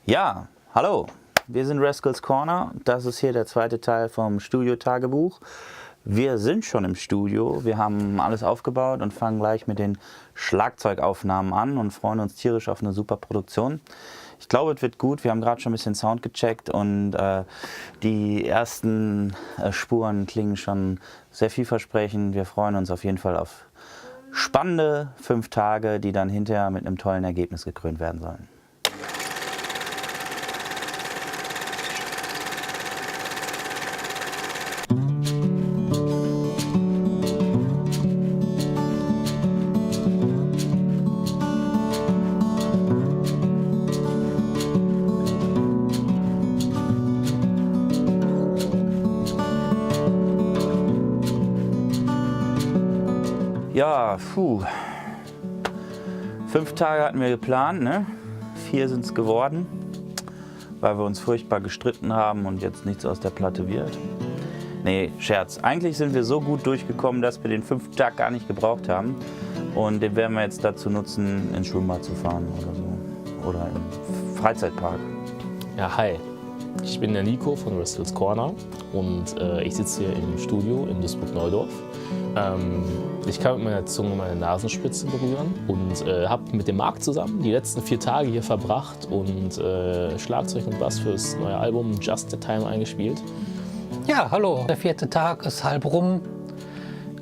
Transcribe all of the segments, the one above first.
Ja, hallo, wir sind Rascals Corner. Das ist hier der zweite Teil vom Studio-Tagebuch. Wir sind schon im Studio, wir haben alles aufgebaut und fangen gleich mit den Schlagzeugaufnahmen an und freuen uns tierisch auf eine super Produktion. Ich glaube, es wird gut. Wir haben gerade schon ein bisschen Sound gecheckt und die ersten Spuren klingen schon sehr vielversprechend. Wir freuen uns auf jeden Fall auf spannende 5 Tage, die dann hinterher mit einem tollen Ergebnis gekrönt werden sollen. Ja, 5 Tage hatten wir geplant, ne? 4 sind es geworden, weil wir uns furchtbar gestritten haben und jetzt nichts aus der Platte wird. Nee, Scherz. Eigentlich sind wir so gut durchgekommen, dass wir den 5. Tag gar nicht gebraucht haben. Und den werden wir jetzt dazu nutzen, ins Schwimmbad zu fahren oder so. Oder im Freizeitpark. Ja, hi. Ich bin der Nico von Rascals Corner und ich sitze hier im Studio in Duisburg-Neudorf. Ich kann mit meiner Zunge meine Nasenspitze berühren und habe mit dem Marc zusammen die letzten 4 Tage hier verbracht und Schlagzeug und Bass fürs neue Album Just the Time eingespielt. Ja, hallo. Der 4. Tag ist halb rum.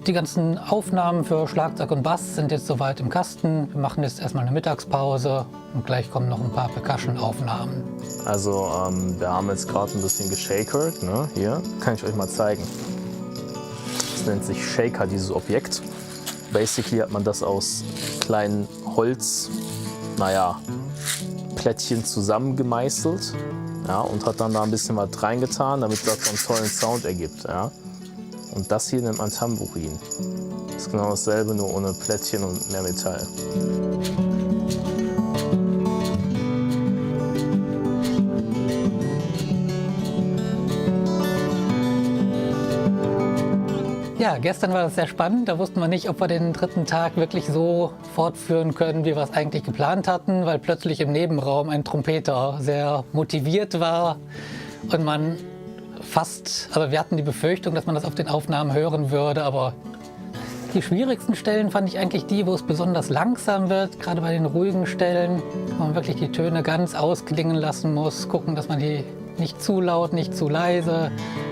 Die ganzen Aufnahmen für Schlagzeug und Bass sind jetzt soweit im Kasten. Wir machen jetzt erstmal eine Mittagspause und gleich kommen noch ein paar Percussion-Aufnahmen. Also wir haben jetzt gerade ein bisschen geshakert, ne? Hier kann ich euch mal zeigen. Das nennt sich Shaker, dieses Objekt. Basically hat man das aus kleinen Holz, Plättchen zusammengemeißelt, ja, und hat dann da ein bisschen was reingetan, damit das so einen tollen Sound ergibt. Ja. Und das hier nennt man Tambourin. Das ist genau dasselbe, nur ohne Plättchen und mehr Metall. Ja, gestern war das sehr spannend. Da wussten wir nicht, ob wir den 3. Tag wirklich so fortführen können, wie wir es eigentlich geplant hatten, weil plötzlich im Nebenraum ein Trompeter sehr motiviert war und man wir hatten die Befürchtung, dass man das auf den Aufnahmen hören würde, aber die schwierigsten Stellen fand ich eigentlich die, wo es besonders langsam wird, gerade bei den ruhigen Stellen, wo man wirklich die Töne ganz ausklingen lassen muss, gucken, dass man die nicht zu laut, nicht zu leise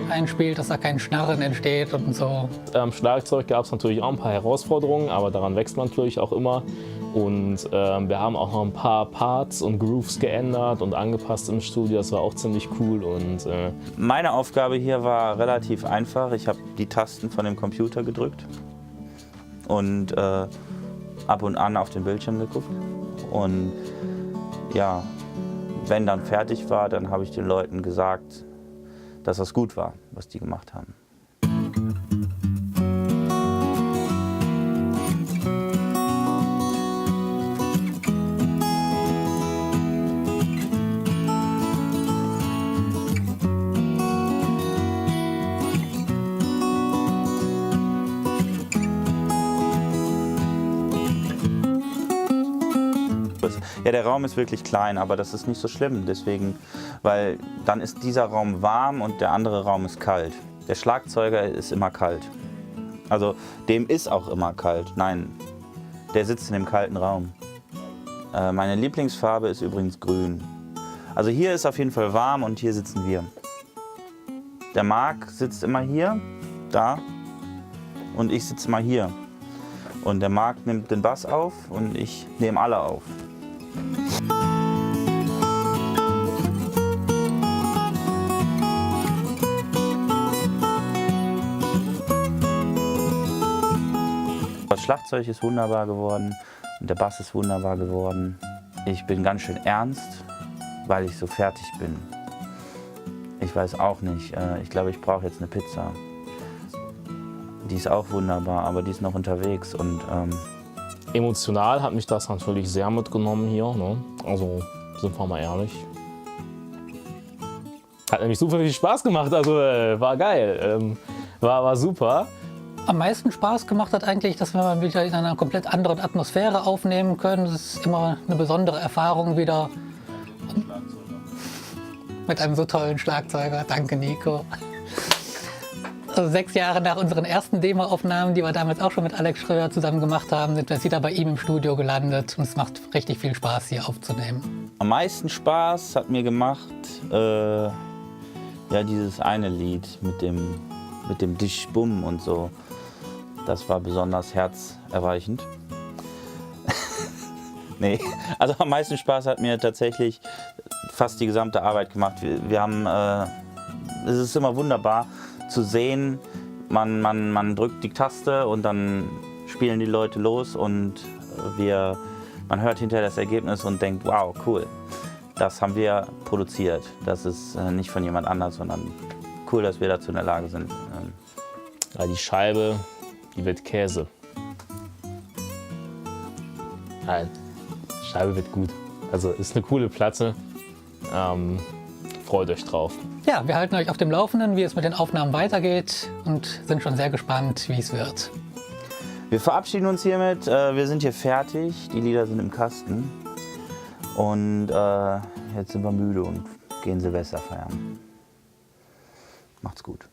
einspielt, dass da kein Schnarren entsteht und so. Am Schlagzeug gab es natürlich auch ein paar Herausforderungen, aber daran wächst man natürlich auch immer. Und wir haben auch noch ein paar Parts und Grooves geändert und angepasst im Studio. Das war auch ziemlich cool. Und, Meine Aufgabe hier war relativ einfach. Ich habe die Tasten von dem Computer gedrückt und ab und an auf den Bildschirm geguckt. Und ja, wenn dann fertig war, dann habe ich den Leuten gesagt, dass das gut war, was die gemacht haben. Ja, der Raum ist wirklich klein, aber das ist nicht so schlimm, deswegen, weil dann ist dieser Raum warm und der andere Raum ist kalt. Der Schlagzeuger ist immer kalt. Also dem ist auch immer kalt. Nein, der sitzt in dem kalten Raum. Meine Lieblingsfarbe ist übrigens grün. Also hier ist auf jeden Fall warm und hier sitzen wir. Der Marc sitzt immer hier, da, und ich sitze immer hier. Und der Marc nimmt den Bass auf und ich nehme alle auf. Das Schlagzeug ist wunderbar geworden und der Bass ist wunderbar geworden. Ich bin ganz schön ernst, weil ich so fertig bin. Ich weiß auch nicht, ich glaube, ich brauche jetzt eine Pizza. Die ist auch wunderbar, aber die ist noch unterwegs und emotional hat mich das natürlich sehr mitgenommen hier, ne? Also sind wir mal ehrlich. Hat nämlich super viel Spaß gemacht, also war geil, war super. Am meisten Spaß gemacht hat eigentlich, dass wir mal wieder in einer komplett anderen Atmosphäre aufnehmen können. Das ist immer eine besondere Erfahrung wieder. mit einem so tollen Schlagzeuger. Danke, Nico. Also 6 Jahre nach unseren ersten Demo-Aufnahmen, die wir damals auch schon mit Alex Schröer zusammen gemacht haben, sind wir jetzt wieder bei ihm im Studio gelandet und es macht richtig viel Spaß, hier aufzunehmen. Am meisten Spaß hat mir gemacht, ja, dieses eine Lied mit dem Disch Bumm und so. Das war besonders herzerweichend. Nee, also am meisten Spaß hat mir tatsächlich fast die gesamte Arbeit gemacht. Wir haben, es ist immer wunderbar zu sehen, man drückt die Taste und dann spielen die Leute los und man hört hinterher das Ergebnis und denkt, wow, cool, das haben wir produziert. Das ist nicht von jemand anders, sondern cool, dass wir dazu in der Lage sind. Ja, die Scheibe, die wird Käse. Nein, die Scheibe wird gut. Also ist eine coole Platte. Freut euch drauf. Ja, wir halten euch auf dem Laufenden, wie es mit den Aufnahmen weitergeht und sind schon sehr gespannt, wie es wird. Wir verabschieden uns hiermit. Wir sind hier fertig. Die Lieder sind im Kasten. Und jetzt sind wir müde und gehen Silvester feiern. Macht's gut.